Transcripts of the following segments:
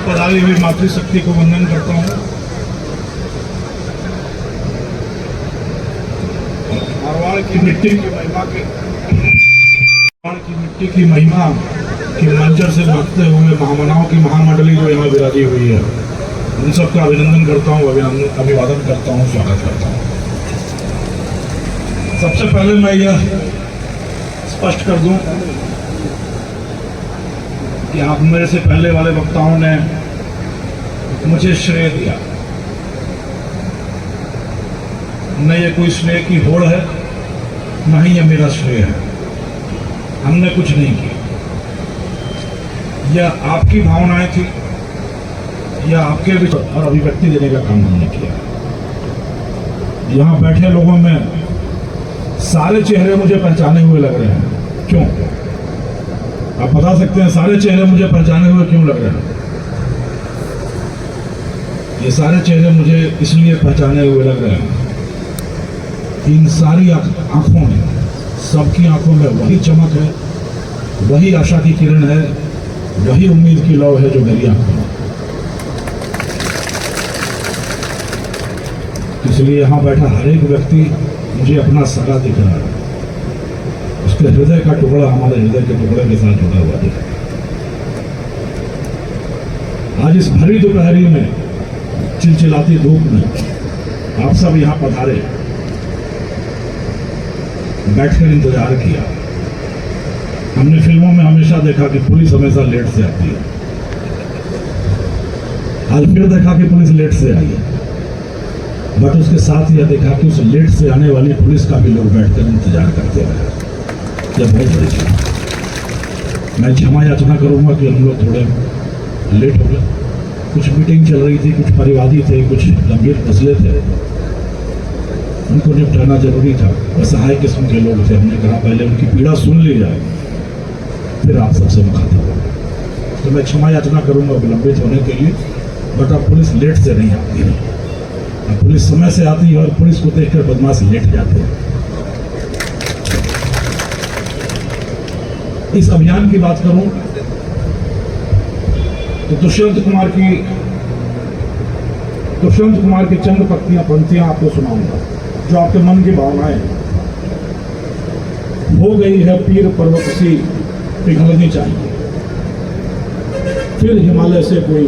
पधारी हुई मातृशक्ति को वंदन करता हूँ। मारवाड़ की मिट्टी की महिमा के मंजर से लगते हुए महामनाओं की महामंडली जो यहाँ विराजी हुई है, उन सबका अभिनंदन करता हूँ, अभिवादन करता हूँ, स्वागत करता हूँ। सबसे पहले मैं यह स्पष्ट कर दूं कि आप मेरे से पहले वाले वक्ताओं ने मुझे श्रेय दिया। न ये कोई श्रेय की होड़ है, न ही ये मेरा श्रेय है। हमने कुछ नहीं किया। यह आपकी भावनाएं थी, यह आपके विचार और अभिव्यक्ति देने का काम हमने किया। यहां बैठे लोगों में सारे चेहरे मुझे पहचाने हुए लग रहे हैं। क्यों? आप बता सकते हैं सारे चेहरे मुझे पहचाने हुए क्यों लग रहे हैं? ये सारे चेहरे मुझे इसलिए पहचाने हुए लग रहे हैं कि इन सारी आंखों में, सबकी आंखों में वही चमक है, वही आशा की किरण है, वही उम्मीद की लौ है जो मेरी आंखों में। इसलिए यहां बैठा हर एक व्यक्ति मुझे अपना सगा दिख रहा है। उसके हृदय का टुकड़ा हमारे हृदय के टुकड़े के साथ जुड़ा हुआ दिख रहा है। आज इस भरी दोपहरी में, चिलचिलाती धूप में आप सब यहां पधारे, बैठकर इंतजार किया। हमने फिल्मों में हमेशा देखा कि पुलिस हमेशा लेट से आती है। आज फिर देखा कि पुलिस लेट से आई है, बट उसके साथ यह देखा कि उस लेट से आने वाली पुलिस का भी लोग बैठकर इंतजार करते रहे। यह बहुत बड़ी चीज। मैं क्षमा याचना करूंगा कि हम लोग थोड़े लेट हो गए। कुछ मीटिंग चल रही थी, कुछ परिवादी थे, कुछ गंभीर मसले थे, उनको निपटाना जरूरी था। असहाय किस्म के लोग थे। हमने कहा पहले उनकी पीड़ा सुन ली जाए, फिर आप सबसे मुखातिब होगा। तो मैं क्षमा याचना करूंगा विलंबित होने के लिए, बट अब पुलिस लेट से नहीं आती है। अब पुलिस समय से आती है और पुलिस को देखकर बदमाश लेट जाते हैं। इस अभियान की बात करूं तो दुष्यंत कुमार की चंद पंक्तियां आपको सुनाऊंगा, जो आपके मन की भावनाएं हैं। हो गई है पीर पर्वत सी पिघलनी चाहिए, फिर हिमालय से कोई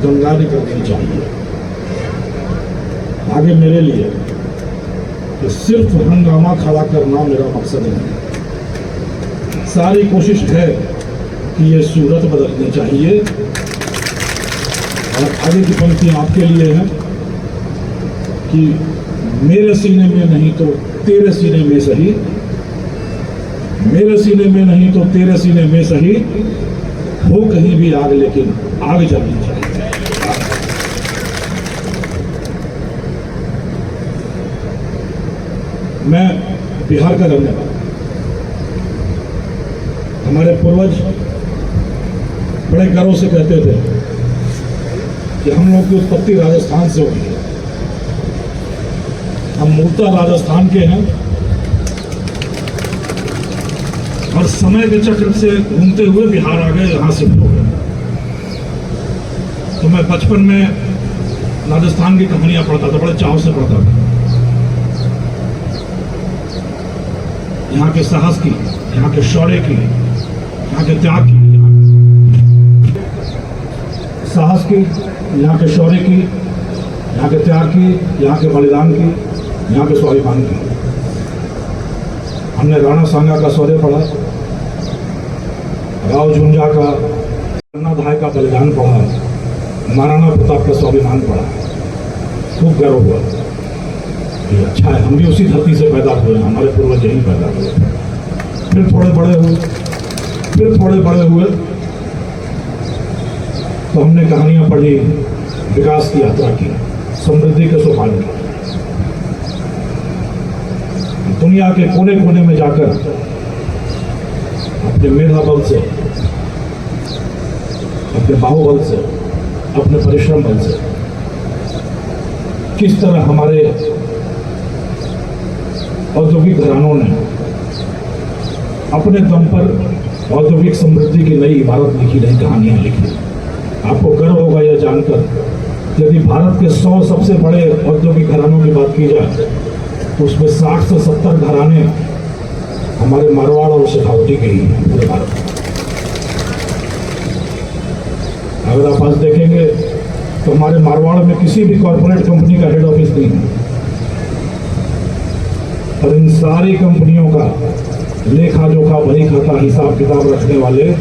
गंगा निकलनी चाहिए। आगे मेरे लिए तो सिर्फ हंगामा खड़ा करना मेरा मकसद नहीं। सारी कोशिश है कि ये सूरत बदलनी चाहिए। और आगे की पंक्तियां आपके लिए हैं कि मेरे सीने में नहीं तो तेरे सीने में सही, मेरे सीने में नहीं तो तेरे सीने में सही, हो कहीं भी आग लेकिन आग जलनी चाहिए। मैं बिहार का रहने वाला। हमारे पूर्वज बड़े गर्व से कहते थे कि हम लोग की उत्पत्ति राजस्थान से हुई है। हम मूलतः राजस्थान के हैं और समय के चक्र से घूमते हुए बिहार आ गए, यहां से हो गए। तो मैं बचपन में राजस्थान की कहानियां पढ़ता था, बड़े चाव से पढ़ता था। यहाँ के साहस की, यहाँ के शौर्य की, यहाँ के त्याग की, साहस की, यहाँ के शौर्य की, यहाँ के त्याग की, यहाँ के बलिदान की, यहाँ के स्वाभिमान की। हमने राणा सांगा का शौर्य पढ़ा, राव झुंझा का, अन्नाधाय का बलिदान पढ़ा, महाराणा प्रताप का स्वाभिमान पढ़ा। खूब गर्व हुआ। ये अच्छा है, हम भी उसी धरती से पैदा हुए हैं, हमारे पूर्वज यहीं पैदा हुए। फिर थोड़े बड़े हुए तो हमने कहानियां पढ़ी विकास की यात्रा की, समृद्धि के सोपान की। दुनिया के कोने कोने में जाकर अपने मेधा बल से, अपने बाहुबल से, अपने परिश्रम बल से किस तरह हमारे औद्योगिक घरानों ने अपने दम पर औद्योगिक समृद्धि की नई इबारत लिखी, नई कहानियां लिखी। आपको गर्व होगा यह जानकर, यदि भारत के 100 सबसे बड़े औद्योगिक घरानों की बात की जाए, उसमें 60 से 70 घराने हमारे मारवाड़ और शेखावटी के ही हैं पूरे भारत में। अगर आप आज देखेंगे तो हमारे मारवाड़ में किसी भी कॉर्पोरेट कंपनी का हेड ऑफिस नहीं है, और इन सारी कंपनियों का लेखा जोखा बही खाता हिसाब किताब रखने वाले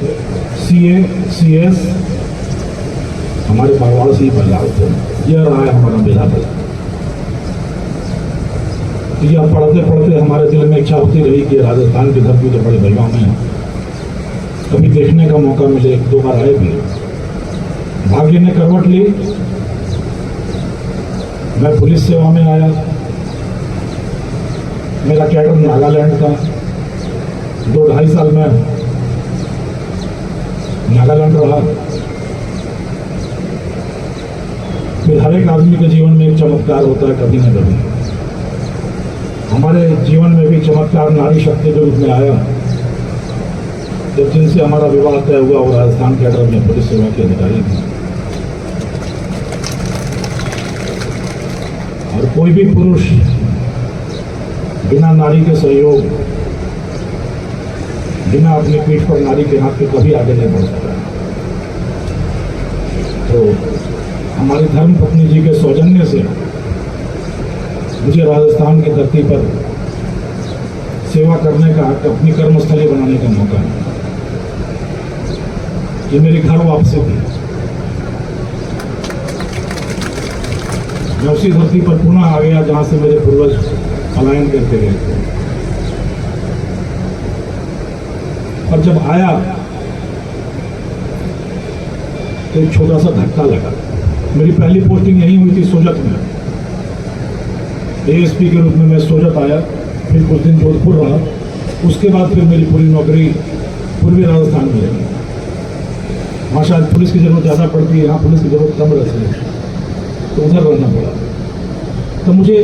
सीए सीएस हमारे मारवाड़ से ही पैदा होते हैं। यह रहा है हमारा विधाता। यह पढ़ते पढ़ते हमारे दिल में इच्छा होती रही कि राजस्थान की धरती तो बड़े भैया में कभी देखने का मौका मिले। 1-2 बार आए भी, भाग्य ने करवट ली, मैं पुलिस सेवा में आया। मेरा कैडर नागालैंड था, 2-2.5 साल में नागालैंड रहा। फिर हर एक आदमी के जीवन में एक चमत्कार होता है कभी न कभी। हमारे जीवन में भी चमत्कार नारी शक्ति के रूप में आया जब जिनसे हमारा विवाह तय हुआ और राजस्थान कैडर में पुलिस सेवा के अधिकारी थे। और कोई भी पुरुष बिना नारी के सहयोग, बिना अपनी पीठ पर नारी के हाथ के कभी आगे नहीं बढ़ सकता। तो हमारी धर्म पत्नी जी के सौजन्य से मुझे राजस्थान की धरती पर सेवा करने का, अपनी कर्मस्थली बनाने का मौका है। ये मेरी घर वापसी थी। मैं उसी धरती पर पुनः आ गया जहां से मेरे पूर्वज पलायन करते गए थे। और जब आया तो एक छोटा सा धक्का लगा। मेरी पहली पोस्टिंग यही हुई थी सोजत में, एएसपी के रूप में मैं सोजत आया, फिर कुछ दिन जोधपुर रहा। उसके बाद फिर मेरी पूरी नौकरी पूर्वी राजस्थान में रही। वहाँ शायद पुलिस की जरूरत ज़्यादा पड़ती है, यहाँ पुलिस की जरूरत कम रहती है, तो उधर रहना पड़ा। तो मुझे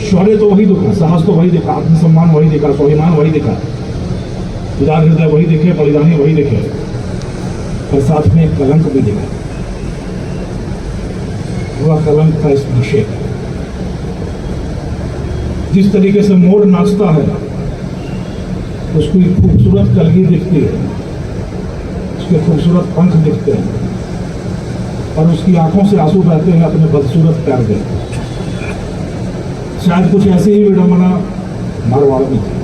शौर्य तो वही दिखा, साहस तो वही दिखा, आत्मसम्मान वही दिखा, स्वाभिमान वही दिखा, उदार हृदय वही दिखे, बलिदानी वही दिखे, और साथ में एक कलंक भी दिखा। वह कलंक था इस नशे का। जिस तरीके से मोर नाचता है, उसको एक खूबसूरत कलगी दिखती है, उसके खूबसूरत पंख दिखते हैं, और उसकी आंखों से आंसू बहते हैं अपने बदसूरत प्यार के। शायद कुछ ऐसी ही विडंबना मारवाड़ में थी।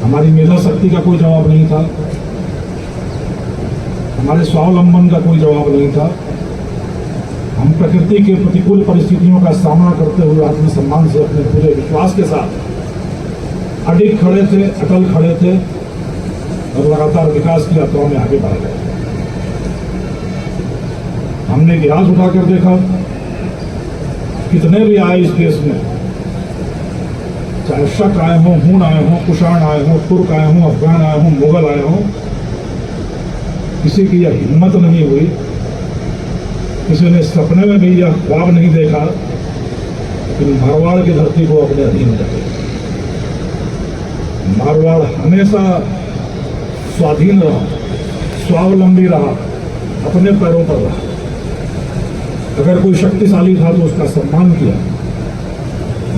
हमारी मेधा शक्ति का कोई जवाब नहीं था, हमारे स्वावलंबन का कोई जवाब नहीं था। हम प्रकृति के प्रतिकूल परिस्थितियों का सामना करते हुए आत्मसम्मान से, अपने पूरे विश्वास के साथ अडिग खड़े थे, अटल खड़े थे, और लगातार विकास की यात्राओं में आगे बढ़ गए। हमने इतिहास उठाकर देखा, कितने भी आए इस देश में, चाहे शक आए हों, हूण आए हों, कुषाण आए हों, तुर्क आए हों, अफगान आए हों, मुगल आए हों, किसी की यह हिम्मत नहीं हुई, किसी ने सपने में भी यह ख्वाब नहीं देखा कि मारवाड़ की धरती को अपने अधीन रखे। मारवाड़ हमेशा स्वाधीन रहा, स्वावलंबी रहा, अपने पैरों पर रहा। अगर कोई शक्तिशाली था तो उसका सम्मान किया,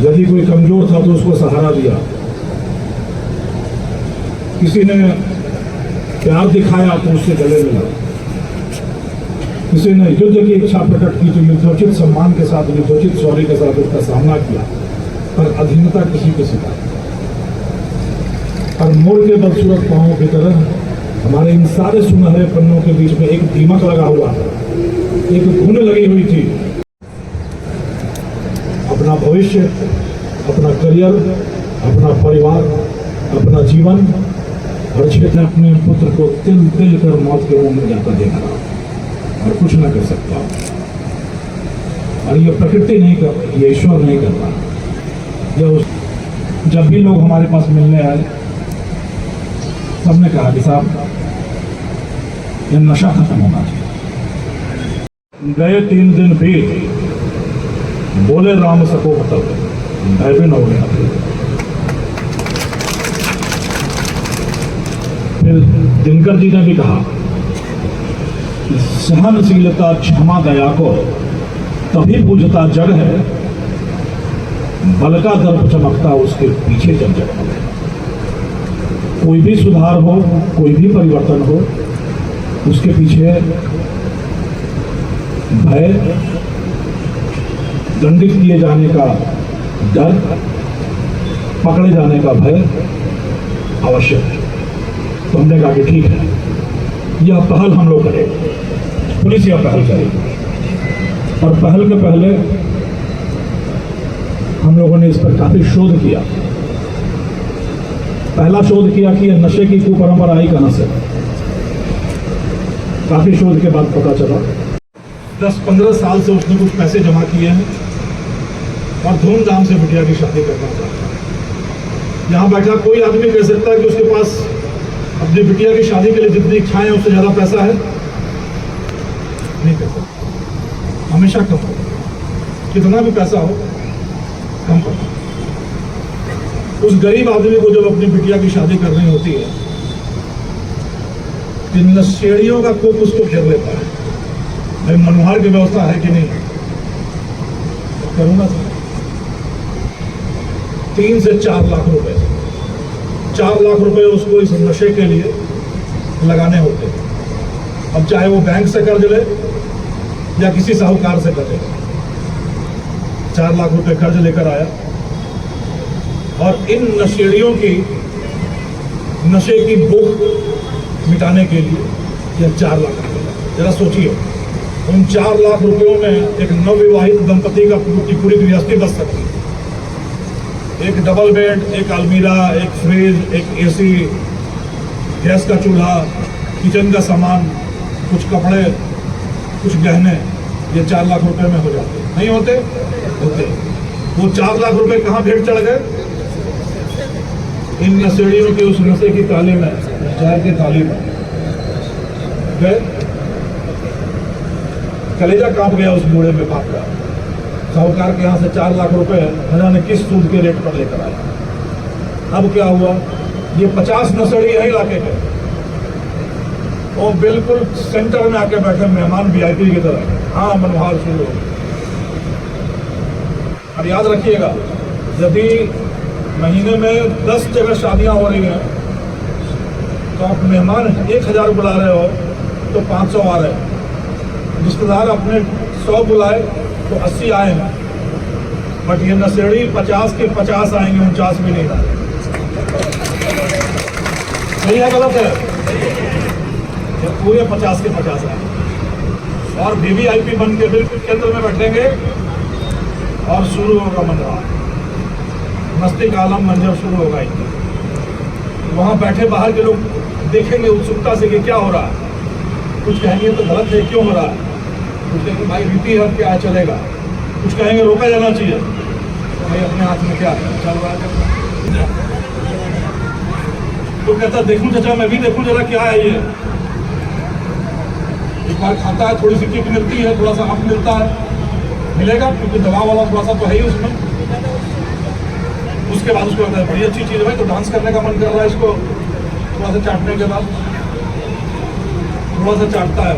यदि कोई कमजोर था तो उसको सहारा दिया। किसी ने प्यार दिखाया तो उससे गले मिला, किसी ने युद्ध की इच्छा प्रकट की तो युद्धोचित सम्मान के साथ, युद्धोचित शौर्य के साथ उसका सामना किया, पर अधीनता किसी के सिखा। और मोर के बदसूरत पांवों की तरह हमारे इन सारे सुनहरे पन्नों के बीच में एक दीमक लगा हुआ था, एक घुन लगी हुई थी। अपना भविष्य, अपना करियर, अपना परिवार, अपना जीवन, और क्षेत्र अपने पुत्र को तिल तिल कर मौत के मुंह में जाकर देखा और कुछ न कर सकता। और ये प्रकृति नहीं कर, ये ईश्वर नहीं कर रहा। जब भी लोग हमारे पास मिलने आए, सबने कहा कि साहब ये नशा खत्म होना चाहिए। गए 3 दिन बीत, बोले राम सको तब भयभीन हो गया। फिर दिनकर जी ने भी कहा सहनशीलता क्षमा दया को तभी पूजता जग है, बल का दर्प चमकता उसके पीछे जग जग। कोई भी सुधार हो, कोई भी परिवर्तन हो, उसके पीछे भय, दंडित किए जाने का डर, पकड़े जाने का भय आवश्यक है। तो हमने कहा कि ठीक है, यह पहल हम लोग करेंगे, पुलिस यह पहल करेगी। और पहल के पहले हम लोगों ने इस पर काफी शोध किया। पहला शोध किया कि यह नशे की कुपरंपरा आई कहां से। काफी शोध के बाद पता चला 10-15 साल से उसने कुछ पैसे जमा किए हैं और धूमधाम से बिटिया की शादी करना चाहता है। यहां बैठा कोई आदमी कह सकता है कि उसके पास अपनी बिटिया की शादी के लिए जितनी इच्छाएं हैं उससे ज्यादा पैसा है? नहीं कह सकता, हमेशा कम हो। कितना भी पैसा हो, कम हो। उस गरीब आदमी को जब अपनी बिटिया की शादी करनी होती है, तो नशेड़ियों का कोप उसको घेर लेता है। भाई मनोहार की व्यवस्था है कि नहीं? करूंगा सर। 3 से 4 लाख रुपए, 4 लाख रुपए उसको इस नशे के लिए लगाने होते हैं। अब चाहे वो बैंक से कर्ज ले या किसी साहूकार से कर्ज ले, 4 लाख रुपए कर्ज लेकर आया और इन नशेड़ियों की नशे की भूख मिटाने के लिए यह 4 लाख रुपए। जरा सोचिए, उन 4 लाख रुपयों में एक नवविवाहित दंपति का पूरी गृहस्थी बच सकती है। एक डबल बेड, एक अलमीरा, एक फ्रिज, एक एसी, गैस का चूल्हा, किचन का सामान, कुछ कपड़े, कुछ गहने, ये 4 लाख रुपए में हो जाते। नहीं होते? होते। वो 4 लाख रुपए कहाँ भेंट चढ़ गए? इन नशेड़ियों के उस नशे की ताली में, जहर की ताली में गए। कलेजा कांप गया उस बूढ़े में बाप का। साहूकार के यहाँ से 4 लाख रुपए न जाने किस सूद के रेट पर लेकर आया। अब क्या हुआ? ये 50 नशेड़ी यही इलाके के, वो बिल्कुल सेंटर में आके बैठे मेहमान वीआईपी की तरह। हाँ, मनोहार शुरू हो। अब याद रखिएगा, यदि महीने में 10 जगह शादियां हो रही हैं, तो आप मेहमान 1000 बुला रहे हो तो 500 आ रहे हैं। रिश्तेदार अपने 100 बुलाए तो 80 आए हैं, बट ये नशेड़ी 50 के 50 आएंगे, 49 भी नहीं आए। सही है गलत है? ये पूरे 50 के 50 आए और वीवीआईपी बन के बिल्कुल केंद्र में बैठेंगे और शुरू होगा मनोहार, मस्ती का आलम मंजर शुरू होगा। वहां बैठे बाहर के लोग देखेंगे उत्सुकता से कि क्या हो रहा है। कुछ कहेंगे तो गलत है, क्यों हो रहा है? कुछ कहेंगे भाई रीति है, क्या चलेगा। कुछ कहेंगे रोका जाना चाहिए, भाई अपने हाथ में क्या चल रहा है। तो कहता देखूं चाचा, मैं भी देखूं जरा क्या है ये। एक बार खाता है, थोड़ी सी किक मिलती है, थोड़ा सा अप मिलता है, मिलेगा क्योंकि दवा वाला थोड़ा सा तो है ही उसमें। उसके बाद उसको लगता है बड़ी अच्छी चीज़ है, तो डांस करने का मन कर रहा है इसको। थोड़ा सा चाटने के बाद थोड़ा सा चाटता है,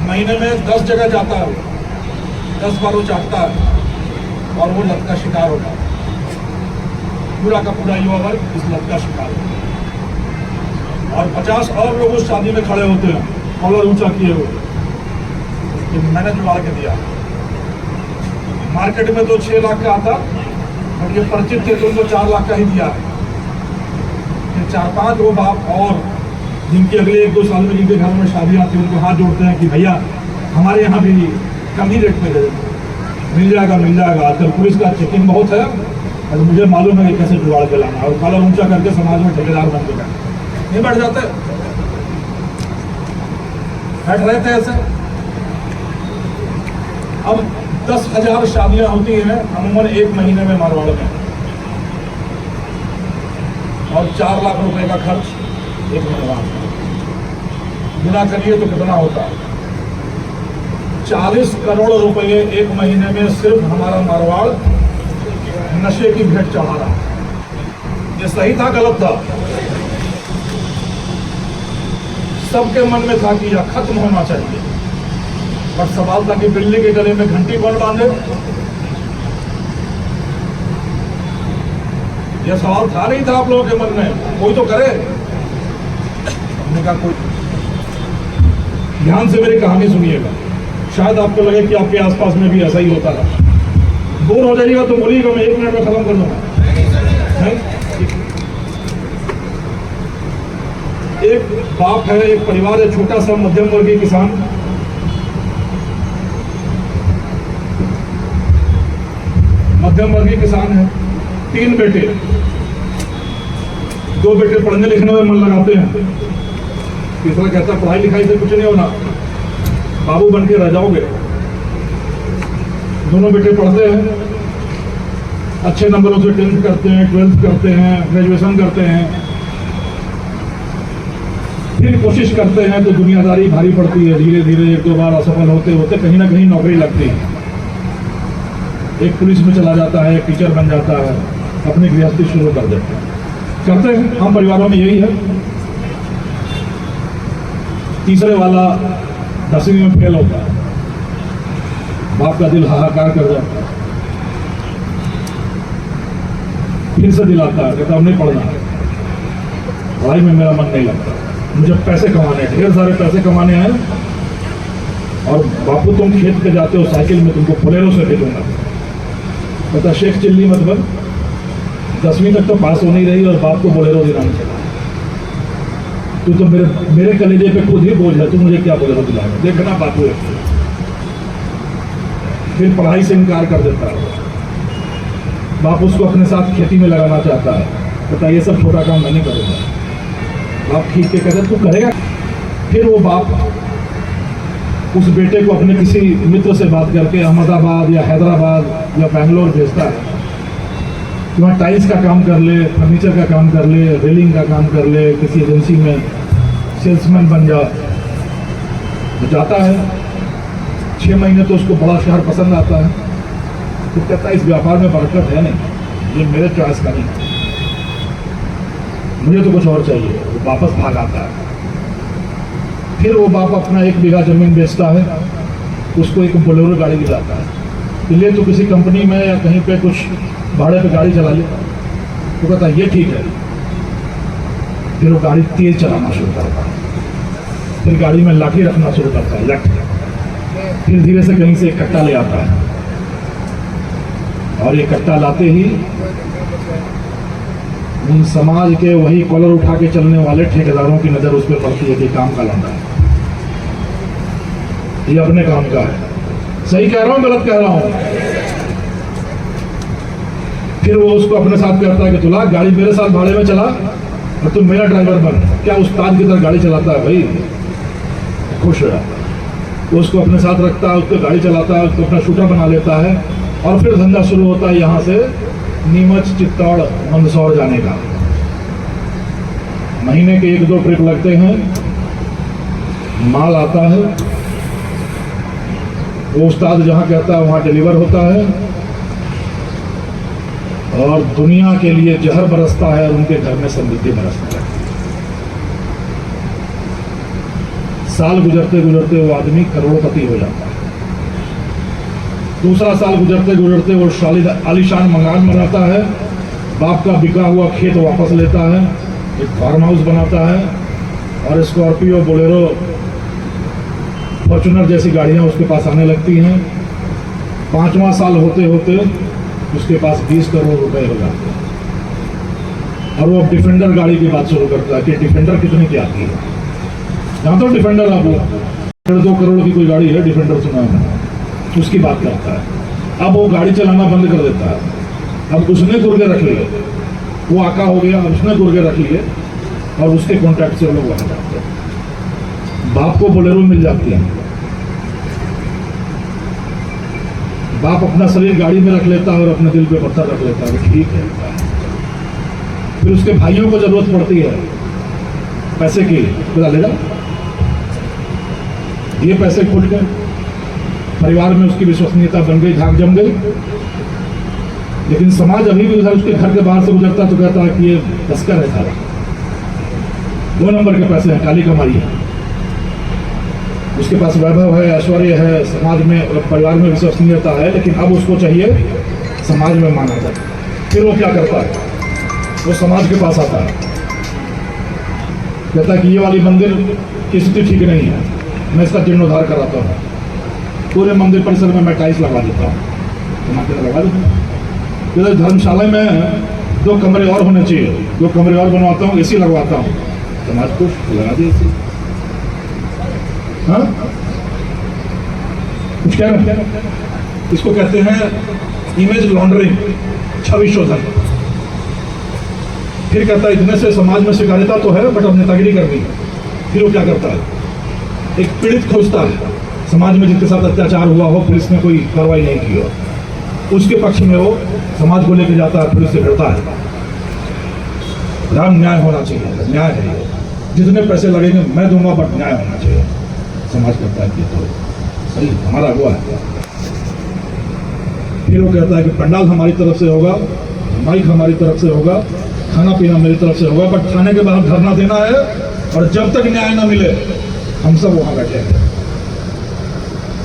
महीने में 10 जगह जाता है, 10 बार वो चाटता है और वो लत का शिकार होता है। पूरा का पूरा युवा वर्ग इस लत का शिकार होता है और 50 और लोग उस शादी में खड़े होते हैं, कॉलर ऊंचा किए हुए कि मैंने जुड़ा के दिया। मार्केट में तो 6 लाख का आता, और ये परिचित थे तो उनको 4 लाख का ही दिया है। 4-5 वो बाप और जिनके अगले 1-2 साल में जिनके घर में शादियाँ थी, उनको हाथ जोड़ते हैं कि भैया हमारे यहाँ भी कम ही रेट में मिल जाएगा, मिल जाएगा। आजकल पुलिस का चेकिंग बहुत है और मुझे मालूम है कि कैसे जुगाड़ के लाना, और कॉलर ऊंचा करके समाज में ठेकेदार बन के नहीं बैठ जाते, बैठ रहे थे ऐसे। अब 10,000 शादियां होती हैं अमूमन 1 महीने में मारवाड़ में, और 4 लाख रुपए का खर्च 1 महीना। गुना करिए तो कितना होता है? 40 करोड़ रुपए 1 महीने में सिर्फ हमारा मारवाड़ नशे की भेंट चढ़ा रहा है। ये सही था गलत था? सबके मन में था कि यह खत्म होना चाहिए। और सवाल था कि बिल्ली के गले में घंटी कौन बांधे। यह सवाल था नहीं था आप लोगों के मन में, कोई तो करे। हमने कहा कोई। ध्यान से मेरी कहानी सुनिएगा, शायद आपको लगे कि आपके आसपास में भी ऐसा ही होता है। बोर हो जाइएगा तो बोलिएगा, मैं 1 मिनट में खत्म कर दूंगा। एक बाप है, एक परिवार है, छोटा सा मध्यम वर्गीय किसान। मध्यम वर्गीय किसान है, 3 बेटे। 2 बेटे पढ़ने लिखने में मन लगाते हैं, तीसरा कहता है पढ़ाई लिखाई से कुछ नहीं होना, बाबू बन के रह जाओगे। दोनों बेटे पढ़ते हैं, अच्छे नंबरों से 10th करते हैं, 12th करते हैं, ग्रेजुएशन करते हैं। फिर कोशिश करते हैं तो दुनियादारी भारी पड़ती है, धीरे धीरे 1-2 बार असफल होते होते कहीं ना कहीं नौकरी लगती है। एक पुलिस में चला जाता है, एक टीचर बन जाता है, अपनी गृहस्थी शुरू कर देते हैं। करते हैं, हम परिवारों में यही है। तीसरे वाला 10वीं में फेल होता है, बाप का दिल हाहाकार कर जाता है। फिर से दिलाता है, कहता अब नहीं पढ़ना, पढ़ाई में मेरा मन नहीं लगता, मुझे पैसे कमाने हैं, ढेर सारे पैसे कमाने हैं। और बापू तुम खेत पे जाते हो साइकिल में, तुमको बोलेरो से भेजूंगा। कहता शेख चिल्ली मत बन, 10वीं तक तो पास हो नहीं रही और बाप को बोलेरो दिलाने चला। तू तो मेरे कलेजे पे खुद ही बोझ है, तू मुझे क्या बोलेरो दिलाएगा। देखना बापू है। फिर पढ़ाई से इनकार कर देता है। बाप उसको अपने साथ खेती में लगाना चाहता है, कहता ये सब छोटा काम मैं नहीं करूँगा। बाप ठीक के कहते तू करेगा। फिर वो बाप उस बेटे को अपने किसी मित्र से बात करके अहमदाबाद या हैदराबाद या बेंगलोर भेजता है, वहाँ टाइल्स का काम कर ले, फर्नीचर का काम कर ले, रेलिंग का काम कर ले, किसी एजेंसी में सेल्समैन बन जा। तो जाता है, 6 महीने तो उसको बड़ा शहर पसंद आता है। तो कहता है इस व्यापार में बरकत है नहीं, ये मेरे चॉइस का नहीं, मुझे तो कुछ और चाहिए। वो वापस भाग आता है। फिर वो बाप अपना 1 बीघा जमीन बेचता है, उसको एक बोलेरो गाड़ी दिलाता है, ले तो किसी कंपनी में या कहीं पे कुछ भाड़े पे गाड़ी चला ले। तो कहता है ये ठीक है। फिर वो गाड़ी तेज चलाना शुरू करता है, फिर गाड़ी में लाठी रखना शुरू करता है, लठ। फिर धीरे से कहीं से एक कट्टा ले आता है, और ये कट्टा लाते ही उन समाज के वही कॉलर उठा के चलने वाले ठेकेदारों की नजर उस पर पड़ती है कि काम का लौंडा है, ये अपने काम का है। सही कह रहा हूं गलत कह रहा हूं? फिर वो उसको अपने साथ कहता है कि तुला गाड़ी मेरे साथ भाड़े में चला और तुम मेरा ड्राइवर बन। क्या उस्ताद की तरह गाड़ी चलाता है भाई, खुश हो जाता है। वो उसको अपने साथ रखता है, उसको गाड़ी चलाता है, उसको अपना शूटर बना लेता है। और फिर धंधा शुरू होता है यहाँ से नीमच, चित्तौड़, मंदसौर जाने का। महीने के 1-2 ट्रिप लगते हैं, माल आता है, वो उस्ताद जहाँ कहता है वहाँ डिलीवर होता है, और दुनिया के लिए जहर बरसता है और उनके घर में समृद्धि बरसता है। साल गुजरते गुजरते वो आदमी करोड़पति हो जाता है। दूसरा साल गुजरते गुजरते वो आलीशान मकान बनाता है, बाप का बिका हुआ खेत वापस लेता है, एक फार्म हाउस बनाता है, और स्कॉर्पियो, बोलेरो, फॉर्च्यूनर जैसी गाड़ियां उसके पास आने लगती हैं। 5वां साल होते होते उसके पास 20 करोड़ रुपए हो जाते हैं। और वो अब डिफेंडर गाड़ी की बात शुरू करता है कि डिफेंडर कितने की आती है। जहाँ तो डिफेंडर आप 1.5-2 करोड़ की कोई गाड़ी है, डिफेंडर सुना है, उसकी बात करता है। अब वो गाड़ी चलाना बंद कर देता है। अब उसने गुर्गे रख लिए, वो आका हो गया, अब उसने गुर्गे रख लिए, और उसके कॉन्टैक्ट से लोग वहां जाते हैं। बाप को बोलेरो मिल जाती है, बाप अपना शरीर गाड़ी में रख लेता है और अपने दिल पे पत्थर रख लेता है, ठीक है। फिर उसके भाइयों को जरूरत पड़ती है पैसे की, तो डालेगा। ये पैसे खुट गए, परिवार में उसकी विश्वसनीयता बन गई, झाग जम गई। लेकिन समाज अभी भी उधर उसके घर के बाहर से गुजरता तो कहता है कि ये तस्कर है सारा, 2 नंबर के पैसे हैं, काली कमाई है। उसके पास वैभव है, ऐश्वर्य है, समाज में परिवार में विश्वसनीयता है, लेकिन अब उसको चाहिए समाज में माना जाए। फिर वो क्या करता है, वो समाज के पास आता है, कहता है कि ये वाली मंदिर की स्थिति ठीक नहीं है, मैं इसका जीर्णोद्धार कराता हूँ, पूरे मंदिर परिसर में मैं टाइल्स लगा देता हूँ। लगा देता हूँ, धर्मशाला में 2 कमरे और होने चाहिए, 2 कमरे और बनवाता हूँ, एसी लगवाता हूँ, समाज को लगा दिए एसी। हाँ, कुछ कह रहे हैं, इसको कहते हैं इमेज लॉन्ड्रिंग, छवि शोधन। फिर कहता है इतने से समाज में स्वीकार्यता तो है, बट अब नेतागिरी कर दी। फिर वो क्या करता है, एक पीड़ित खोजता है समाज में जिसके साथ अत्याचार हुआ हो, पुलिस ने कोई कार्रवाई नहीं की हो, उसके पक्ष में वो समाज को लेकर जाता है, पुलिस से लड़ता है। राम न्याय होना चाहिए, न्याय है ये, जितने पैसे लगेंगे मैं दूंगा, बट न्याय होना चाहिए। समाज करता है कि तो सही हमारा हुआ है। फिर वो कहता है कि पंडाल हमारी तरफ से होगा, माइक हमारी तरफ से होगा, खाना पीना मेरी तरफ से होगा, बट खाने के बाद धरना देना है, और जब तक न्याय ना मिले हम सब वहां बैठेंगे।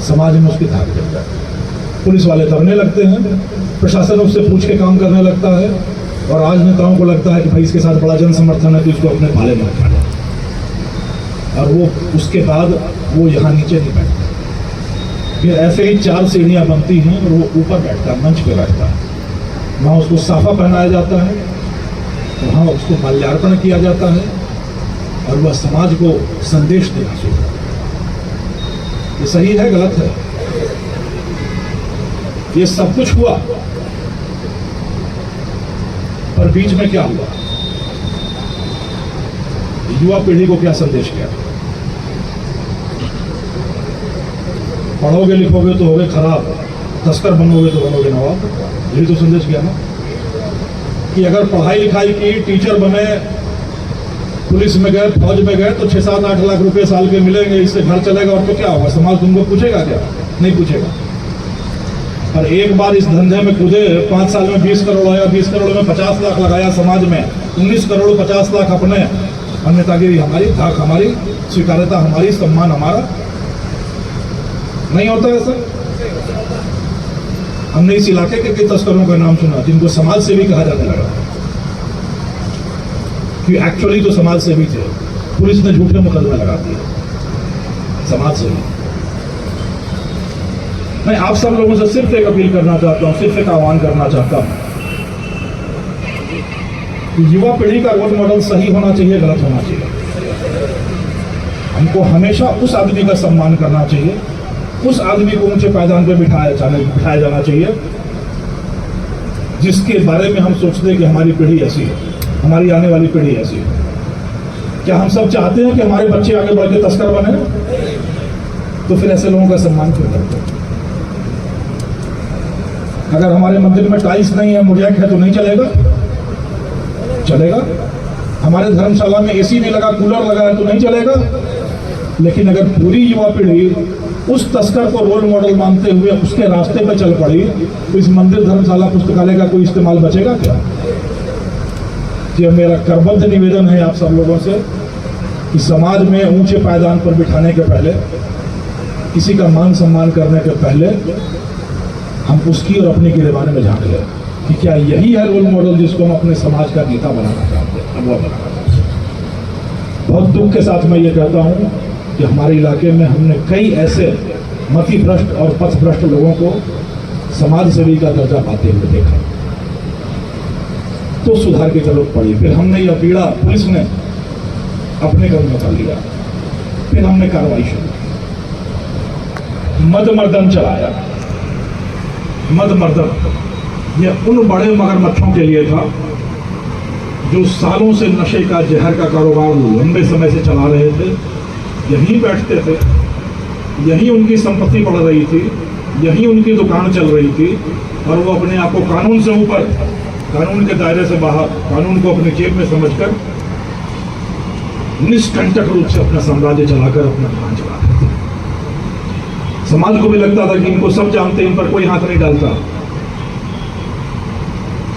समाज में उसकी धाक जम जाती है, पुलिस वाले दबने लगते हैं, प्रशासन उससे पूछ के काम करने लगता है, और आज नेताओं को लगता है कि भाई इसके साथ बड़ा जन समर्थन है तो इसको अपने पाले में रखा जाए, और वो उसके बाद वो यहाँ नीचे नहीं बैठता। फिर ऐसे ही 4 सीढ़ियाँ बनती हैं और वो ऊपर बैठता है, मंच पे बैठता है, वहाँ उसको साफा पहनाया जाता है, वहाँ उसको माल्यार्पण किया जाता है, और वह समाज को संदेश देना शुरू करता है। ये सही है, गलत है? ये सब कुछ हुआ, पर बीच में क्या हुआ? युवा पीढ़ी को क्या संदेश किया? पढ़ोगे लिखोगे तो होगे खराब, तस्कर बनोगे तो बनोगे नवाब। यही तो संदेश किया ना, कि अगर पढ़ाई लिखाई की, टीचर बने, पुलिस में गए, फौज में गए, तो 6-7-8 लाख रुपए साल के मिलेंगे, इससे घर चलेगा, और तो क्या होगा? समाज तुमको पूछेगा क्या? नहीं पूछेगा। और एक बार इस धंधे में कूदे, 5 साल में 20 करोड़ आया, 20 करोड़ में 50 लाख लगाया समाज में, 19 करोड़ 50 लाख अपने, अन्यतागिरी हमारी, धाक हमारी, स्वीकार्यता हमारी, सम्मान हमारा। नहीं होता ऐसा? हमने इस इलाके के कई तस्करों का नाम सुना जिनको समाज सेवी कहा जाने लगा, कि एक्चुअली तो समाज सेवी थे, पुलिस ने झूठे मुकदमे लगा दिए। समाज सेवी मैं आप सब लोगों से सिर्फ एक अपील करना चाहता हूं, सिर्फ एक आह्वान करना चाहता हूं कि युवा पीढ़ी का रोल मॉडल सही होना चाहिए, गलत होना चाहिए। हमको हमेशा उस आदमी का सम्मान करना चाहिए, उस आदमी को ऊंचे पायदान पर बिठाया जाना चाहिए जिसके बारे में हम सोचते हैं कि हमारी पीढ़ी ऐसी है, हमारी आने वाली पीढ़ी ऐसी है। क्या हम सब चाहते हैं कि हमारे बच्चे आगे बढ़ के तस्कर बने? तो फिर ऐसे लोगों का सम्मान क्यों करते हैं? अगर हमारे मंदिर में टाइल्स नहीं है, मोज़ेक है, तो नहीं चलेगा? चलेगा। हमारे धर्मशाला में एसी नहीं लगा, कूलर लगा है, तो नहीं चलेगा। लेकिन अगर पूरी युवा पीढ़ी उस तस्कर को रोल मॉडल मानते हुए उसके रास्ते पर चल पड़ी, तो इस मंदिर धर्मशाला पुस्तकालय का कोई इस्तेमाल बचेगा क्या? ये मेरा करबद्ध निवेदन है आप सब लोगों से कि समाज में ऊंचे पायदान पर बिठाने के पहले, किसी का मान सम्मान करने के पहले, हम उसकी और अपने गिरेबान में झांक लें कि क्या यही है रोल मॉडल जिसको हम अपने समाज का नेता बनाना चाहते हैं, वो बनाना चाहते हैं। बहुत दुख के साथ मैं ये कहता हूँ कि हमारे इलाके में हमने कई ऐसे मति भ्रष्ट और पथ भ्रष्ट लोगों को समाज सेवी का दर्जा पाते हुए देखा, तो सुधार की जरूरत पड़ी। फिर हमने यह पीड़ा पुलिस ने अपने कदम कर लिया, फिर हमने कार्रवाई शुरू की, मदमर्दन चलाया। मदमर्दन यह उन बड़े मगरमच्छों के लिए था जो सालों से नशे का, जहर का कारोबार लंबे समय से चला रहे थे, यहीं बैठते थे, यहीं उनकी संपत्ति बढ़ रही थी, यहीं उनकी दुकान चल रही थी, और वो अपने आप को कानून से ऊपर, कानून के दायरे से बाहर, कानून को अपने जेब में समझकर निष्कंटक रूप से अपना साम्राज्य चलाकर अपना दुकान चला रहे थे। समाज को भी लगता था कि इनको सब जानते हैं, इन पर कोई हाथ नहीं डालता,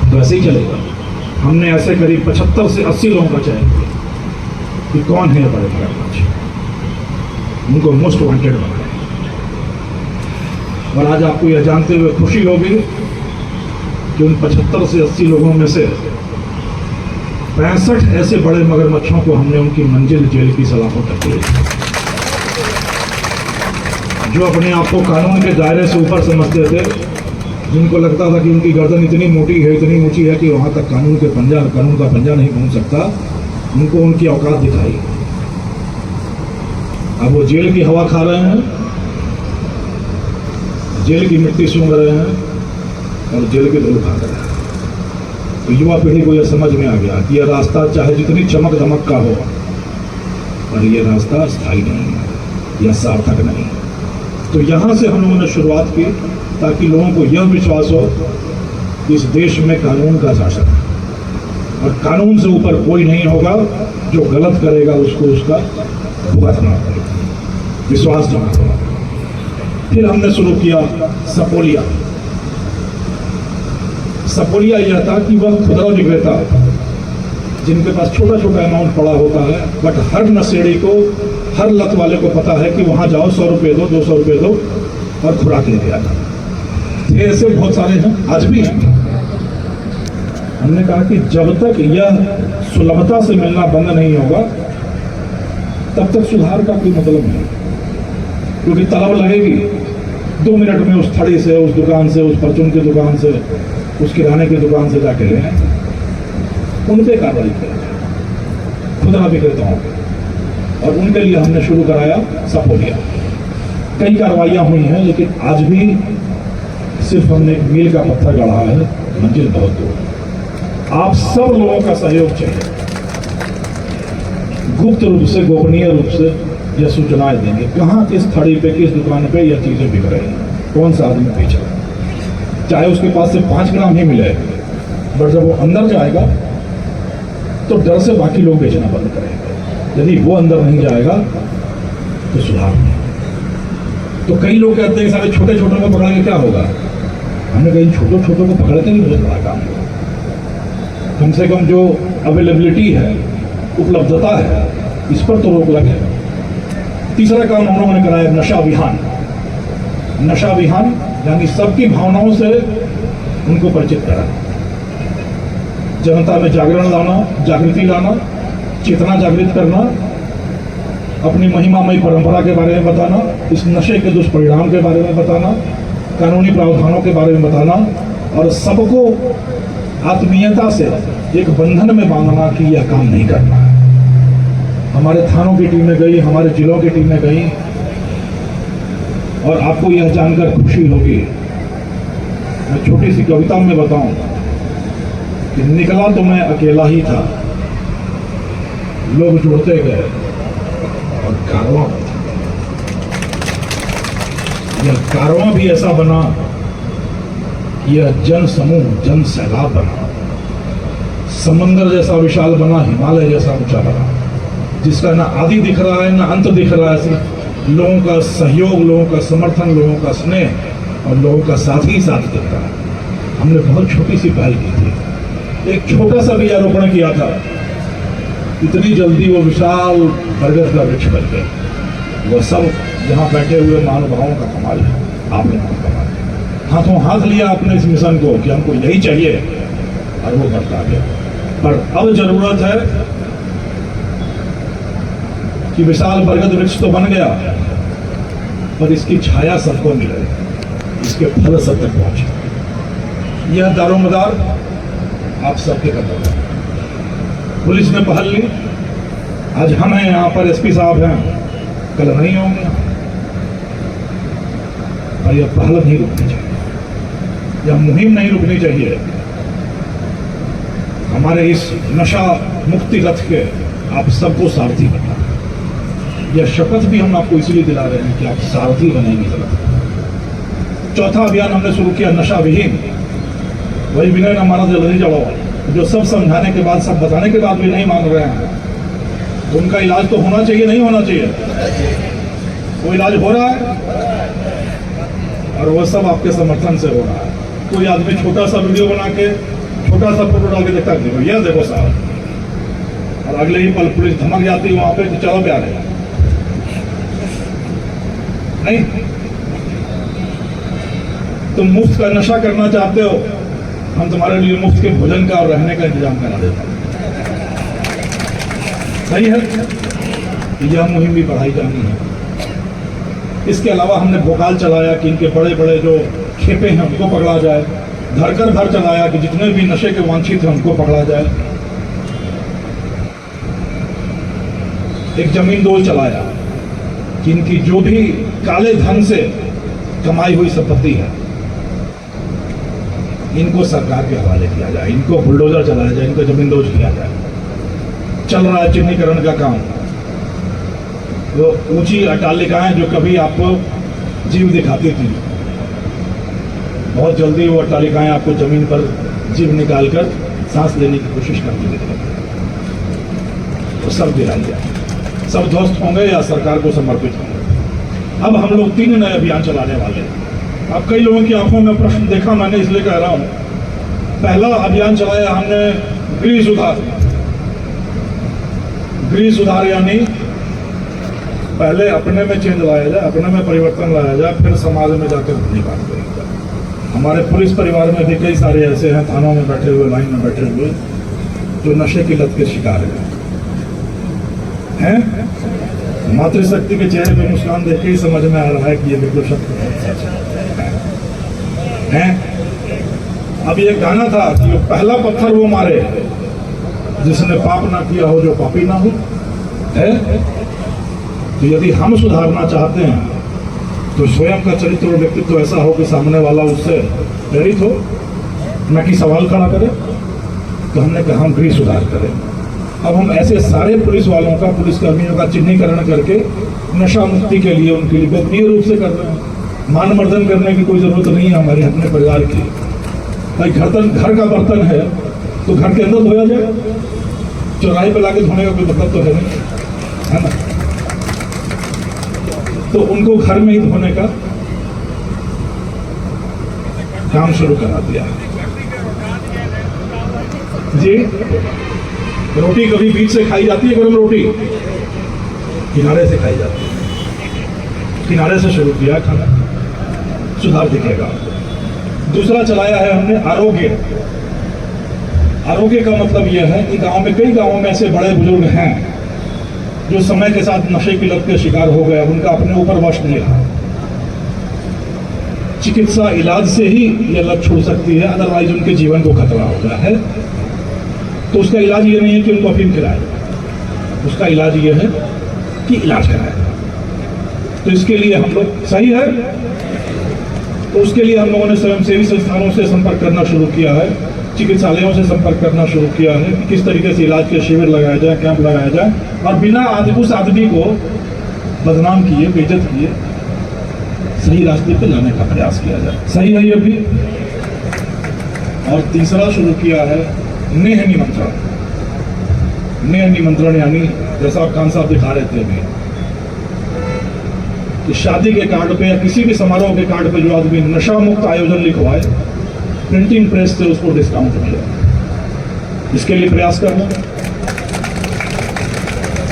तो ऐसे ही चलेगा। हमने ऐसे करीब 75 से 80 लोगों का चयन किया कि कौन है बड़े मगरमच्छ। उनको मोस्ट वांटेड बनाया। और आज आपको यह जानते हुए खुशी होगी कि उन 75 से 80 लोगों में से 65 ऐसे बड़े मगरमच्छों को हमने उनकी मंजिल जेल की सलाखों तक ले, जो अपने आप को कानून के दायरे से ऊपर समझते थे, जिनको लगता था कि उनकी गर्दन इतनी मोटी है, इतनी ऊंची है कि वहां तक कानून का पंजा नहीं पहुंच सकता, उनको उनकी औकात दिखाई। अब वो जेल की हवा खा रहे हैं, जेल की मिट्टी सूंघ रहे हैं और जेल के धूल खा रहे हैं। तो युवा पीढ़ी को यह समझ में आ गया कि यह रास्ता चाहे जितनी चमक दमक का हो, पर यह रास्ता स्थायी नहीं है, यह सार्थक नहीं। तो यहां से हम लोगों ने शुरुआत की ताकि लोगों को यह विश्वास हो कि इस देश में कानून का शासन है और कानून से ऊपर कोई नहीं होगा। जो गलत करेगा उसको उसका भुगतना पड़ेगा, विश्वास जमा होगा। फिर हमने शुरू किया सपोलिया। सपोलिया यह था कि वह खुदरा विक्रेता जिनके पास छोटा छोटा अमाउंट पड़ा होता है, बट हर नशेड़ी को, हर लत वाले को पता है कि वहां जाओ 100 रुपये दो, 200 रुपये दो और खुराक लेके आना। ऐसे बहुत सारे हैं, आज भी हैं। हमने कहा कि जब तक यह सुलभता से मिलना बंद नहीं होगा तब तक सुधार का कोई मतलब नहीं, क्योंकि तलब लगेगी। 2 मिनट में उस थड़ी से, उस दुकान से, उस परचून की दुकान से, उस किराने की दुकान से जाके ले उन पे कार्रवाई करें, खुदरा विक्रेताओं पे। और उनके लिए हमने शुरू कराया सपोलिया। कई कार्रवाइयां हुई हैं, लेकिन आज भी सिर्फ हमने एक मील का पत्थर गढ़ा है, मंजिल बहुत दूर। आप सब लोगों का सहयोग चाहिए। गुप्त रूप से, गोपनीय रूप से यह सूचनाएं देंगे कहाँ, किस थड़ी पे, किस दुकान पे यह चीजें बिक रही हैं, कौन सा आदमी बेच रहा है। चाहे उसके पास से 5 ग्राम ही मिले, बट जब वो अंदर जाएगा तो डर से बाकी लोग बेचना बंद करेंगे। यदि वो अंदर नहीं जाएगा तो सुधार नहीं। तो कई लोग कहते हैं सारे छोटे छोटों को पकड़ के क्या होगा। हमने कहीं छोटों छोटों को पकड़ के नहीं बहुत बड़ा काम होगा। कम से कम जो अवेलेबिलिटी है, उपलब्धता है, इस पर तो रोक लगे। तीसरा काम हम लोगों ने कराया नशा अभियान। नशा अभियान यानी सबकी भावनाओं से उनको परिचित कराना, जनता में जागरण लाना, जागृति लाना, चेतना जागृत करना, अपनी महिमामयी परंपरा के बारे में बताना, इस नशे के दुष्परिणाम के बारे में बताना, कानूनी प्रावधानों के बारे में बताना और सबको आत्मीयता से एक बंधन में बांधना कि यह काम नहीं करना है। हमारे थानों की टीमें गई, हमारे जिलों की टीमें गई और आपको यह जानकर खुशी होगी, मैं छोटी सी कविता में बताऊं कि निकला तो मैं अकेला ही था, लोग जुड़ते गए और कारवां बना। यह कारवां भी ऐसा बना, यह जन समूह, जन सैलाब बना, समंदर जैसा विशाल बना, हिमालय जैसा ऊंचा बना, जिसका ना आदि दिख रहा है ना अंत दिख रहा है। सिर्फ लोगों का सहयोग, लोगों का समर्थन, लोगों का स्नेह और लोगों का साथ ही साथ दिख रहा है। हमने बहुत छोटी सी पहल की थी, एक छोटा सा भी आरोपण किया था, इतनी जल्दी वो विशाल बरगद का वृक्ष बन गया। वह सब यहाँ बैठे हुए महानुभावों का कमाल है, आपने कमाल हाथों हाथ लिया अपने इस मिशन को कि हमको यही चाहिए और वो बढ़ता गया। पर अब जरूरत है कि विशाल बरगद वृक्ष तो बन गया, पर इसकी छाया सबको मिले, इसके फल सब तक पहुंचे। यह दारोमदार आप सबके कदम है। पुलिस ने पहल ली, आज हम हैं यहाँ पर, एसपी साहब हैं, कल नहीं होंगे, और यह पहल नहीं रुकनी चाहिए, यह मुहिम नहीं रुकनी चाहिए। हमारे इस नशा मुक्ति रथ के आप सबको सारथी बनना। यह शपथ भी हम आपको इसलिए दिला रहे हैं कि आप सारथी बनेंगे जरूर। चौथा अभियान हमने शुरू किया नशा विहीन। वही विनय न मारा जल्दी जड़ो, जो सब समझाने के बाद, सब बताने के बाद भी नहीं मान रहे हैं, तो उनका इलाज तो होना चाहिए, नहीं होना चाहिए? वो इलाज हो रहा है और वह सब आपके समर्थन से हो रहा है। कोई आदमी छोटा सा वीडियो बना के, छोटा सा फोटो डाल के देखता है, देखो यह देखो साहब, और अगले ही पल पुलिस धमक जाती है वहां पे कि चलो प्यारे, नहीं, तुम मुफ्त का नशा करना चाहते हो, हम तुम्हारे लिए मुफ्त के भोजन का और रहने का इंतजाम करा देते हैं। सही है, यह मुहिम भी बढ़ाई जानी है। इसके अलावा हमने भोकाल चलाया कि इनके बड़े बड़े जो खेपे हैं उनको पकड़ा जाए, घर कर घर चलाया कि जितने भी नशे के वांछित हैं उनको पकड़ा जाए। एक जमीन दोज चलाया कि इनकी जो भी काले धन से कमाई हुई संपत्ति है इनको सरकार के हवाले किया जाए, इनको बुलडोजर चलाया जाए, इनको जमीन दोज किया जाए। चल रहा है चिन्हीकरण का काम, वो ऊंची अट्टालिकाएं जो कभी आपको जीव दिखाती थी, बहुत जल्दी वो अट्टालिकाएं आपको जमीन पर जीव निकालकर सांस लेने की कोशिश करती दिखेगी। तो सब गिराई जाए, सब ध्वस्त होंगे या सरकार को समर्पित होंगे। अब हम लोग 3 नए अभियान चलाने वाले हैं। अब कई लोगों की आंखों में प्रश्न देखा मैंने, इसलिए कह रहा हूं। पहला अभियान चलाया हमने गृह सुधार। गृह सुधार यानी पहले अपने में चेंज लाया जाए, अपने में परिवर्तन लाया जाए, फिर समाज में जाकर अपनी बात करेंगे। हमारे पुलिस परिवार में भी कई सारे ऐसे हैं, थानों में बैठे हुए, लाइन में बैठे हुए, जो नशे की लत के शिकार हैं। मातृशक्ति के चेहरे पे मुस्कान देख के ही समझ में आ रहा है कि ये बिल्कुल सच है। अब ये गाना था कि वो पहला पत्थर वो मारे जिसने पाप ना किया हो, जो पापी ना हो है। तो यदि हम सुधारना चाहते हैं तो स्वयं का चरित्र और व्यक्तित्व ऐसा हो कि सामने वाला उससे प्रेरित हो, न कि सवाल खड़ा करे। तो हमने कहा हम गृह सुधार करें। अब हम ऐसे सारे पुलिस वालों का, पुलिस कर्मियों का चिन्हीकरण करके नशा मुक्ति के लिए उनके लिए गोपनीय रूप से कर रहे हैं। मान मर्दन करने की कोई जरूरत नहीं है हमारे अपने परिवार की। भाई घर का बर्तन है तो घर के अंदर धोया जाए, चौराहे पे लाके धोने का कोई मतलब तो है नहीं, है ना। तो उनको घर में ही धोने का काम शुरू करा दिया। जी, रोटी कभी बीच से खाई जाती है, गरम रोटी किनारे से खाई जाती है। किनारे से शुरू किया खाना, सुधार दिखेगा। दूसरा चलाया है हमने आरोग्य। आरोग्य का मतलब यह है कि गांव में, कई गांवों में ऐसे बड़े बुजुर्ग हैं जो समय के साथ नशे की लत के शिकार हो गए, उनका अपने ऊपर वश नहीं रहा। चिकित्सा इलाज से ही यह लत छूट सकती है, अदरवाइज उनके जीवन को खतरा हो गया है। तो उसका इलाज ये नहीं है कि उनको अफीम खिलाए, उसका इलाज ये है कि इलाज कराए। तो इसके लिए हम लोग, सही है, तो उसके लिए हम लोगों ने स्वयंसेवी संस्थानों से संपर्क करना शुरू किया है, चिकित्सालयों से संपर्क करना शुरू किया है कि किस तरीके से इलाज के शिविर लगाया जाए, कैंप लगाया जाए, और बिना उस आदमी को बदनाम किए, बेइज्जत किए, सही रास्ते पे लाने का प्रयास किया जाए। सही है ये भी। और तीसरा शुरू किया है नेह निमंत्रण। नेह निमंत्रण यानी जैसा आप खान साहब दिखा रहे थे अभी, कि शादी के कार्ड पे या किसी भी समारोह के कार्ड पे जो आदमी नशा मुक्त आयोजन लिखवाए, प्रिंटिंग प्रेस से उसको डिस्काउंट मिले। इसके लिए प्रयास करना।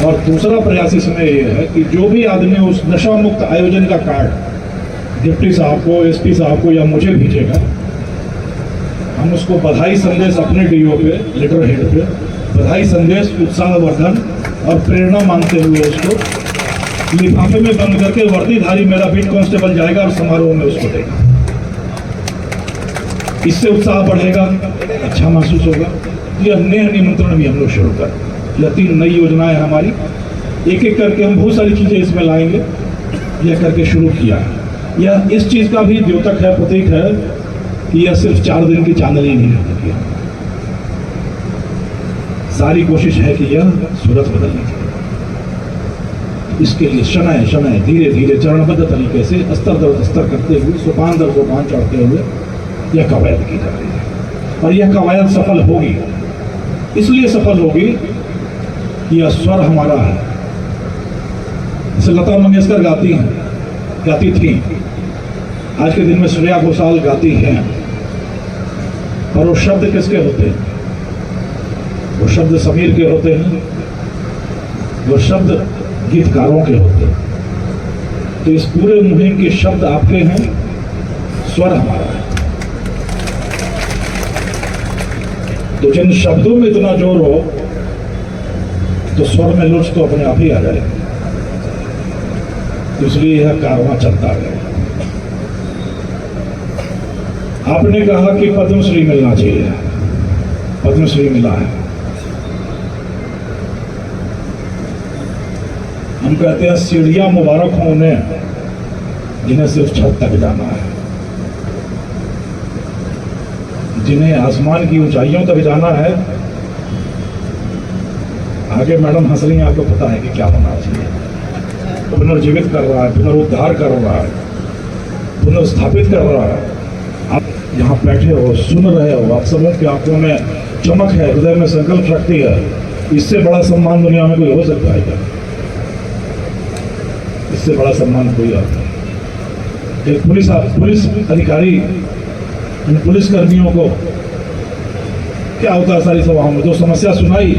और दूसरा प्रयास इसमें यह है कि जो भी आदमी उस नशा मुक्त आयोजन का कार्ड डिप्टी साहब को, एसपी साहब को या मुझे भेजेगा, हम उसको बधाई संदेश अपने डीओ पे, लेटर हेड पे बधाई संदेश, उत्साहवर्धन और प्रेरणा मांगते हुए उसको लिफाफे में बंद करके वर्दीधारी मेरा बीट कांस्टेबल जाएगा और समारोह में उसको देगा। इससे उत्साह बढ़ेगा, अच्छा महसूस होगा। यह नेह निमंत्रण भी हम लोग शुरू कर, यह 3 नई योजनाएं हमारी, एक एक करके हम बहुत सारी चीजें इसमें लाएंगे। यह करके शुरू किया है। यह इस चीज का भी द्योतक है, प्रतीक है कि यह सिर्फ 4 दिन की चांदनी नहीं है। सारी कोशिश है कि यह सूरत बदलने की। इसके लिए शनय शनय, धीरे धीरे, चरणबद्ध तरीके से, स्तर दर स्तर करते हुए, सोपान दर सोपान चढ़ते हुए यह कवायद की जा रही है। और यह कवायद सफल होगी। इसलिए सफल होगी कि यह स्वर हमारा है। जैसे लता मंगेशकर गाती थी, आज के दिन में श्रेया घोषाल गाती हैं, और वो शब्द किसके होते हैं? वो शब्द समीर के होते हैं, वो शब्द गीतकारों के होते हैं। तो इस पूरे मुहिम के शब्द आपके हैं, स्वर हमारा है। तो जिन शब्दों में इतना जोर हो तो स्वर में लुच तो अपने आप ही आ जाए। इसलिए यह कारवां चलता है। आपने कहा कि पद्मश्री मिलना चाहिए, पद्मश्री मिला है। हम कहते हैं सीढ़ियां मुबारक हों उन्हें जिन्हें सिर्फ छत तक जाना है, जिन्हें आसमान की ऊंचाइयों तक जाना है। आगे मैडम हंस रही हैं, आपको पता है कि क्या होना चाहिए। पुनर्जीवित कर रहा है, पुनरुद्धार कर रहा है, पुनर्स्थापित कर रहा है। आप यहाँ बैठे हो, सुन रहे हो, आप सबों की आंखों में चमक है, हृदय में संकल्प शक्ति है। इससे बड़ा सम्मान दुनिया में कोई हो सकता है क्या? इससे बड़ा सम्मान कोई और नहीं। एक पुलिस अधिकारी इन पुलिस कर्मियों को क्या होता है, सारी सभाओं में जो समस्या सुनाई